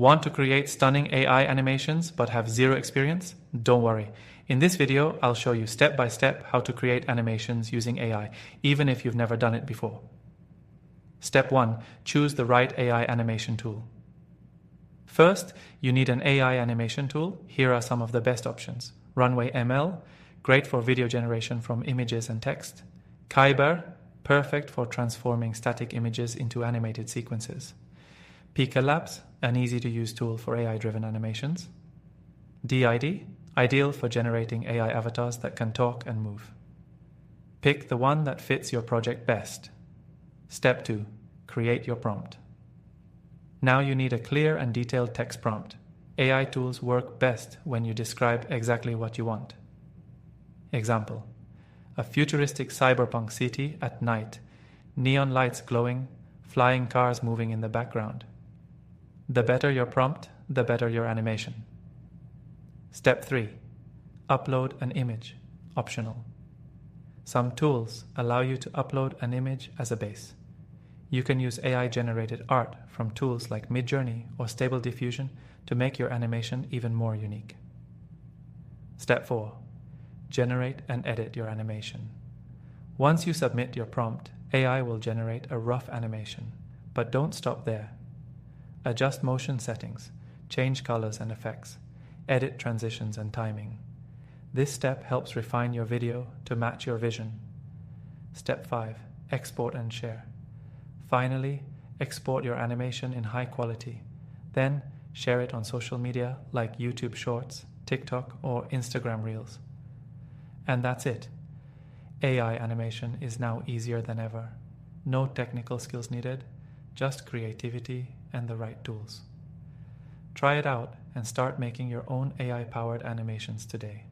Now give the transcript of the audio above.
Want to create stunning AI animations but have zero experience? Don't worry. In this video, I'll show you step by step how to create animations using AI, even if you've never done it before. Step 1. Choose the right AI animation tool. First, you need an AI animation tool. Here are some of the best options. Runway ML, great for video generation from images and text. Kyber, perfect for transforming static images into animated sequences. Pika Labs, an easy-to-use tool for AI-driven animations. DID, ideal for generating AI avatars that can talk and move. Pick the one that fits your project best. Step 2. Create your prompt. Now you need a clear and detailed text prompt. AI tools work best when you describe exactly what you want. Example: a futuristic cyberpunk city at night, neon lights glowing, flying cars moving in the background. The better your prompt, the better your animation. Step 3. Upload an image, optional. Some tools allow you to upload an image as a base. You can use AI-generated art from tools like Midjourney or Stable Diffusion to make your animation even more unique. Step 4. Generate and edit your animation. Once you submit your prompt, AI will generate a rough animation, but don't stop there. Adjust motion settings, change colors and effects, edit transitions and timing. This step helps refine your video to match your vision. Step 5. Export and share. Finally, export your animation in high quality. Then, share it on social media like YouTube Shorts, TikTok, or Instagram Reels. And that's it. AI animation is now easier than ever. No technical skills needed, just creativity and the right tools. Try it out and start making your own AI-powered animations today.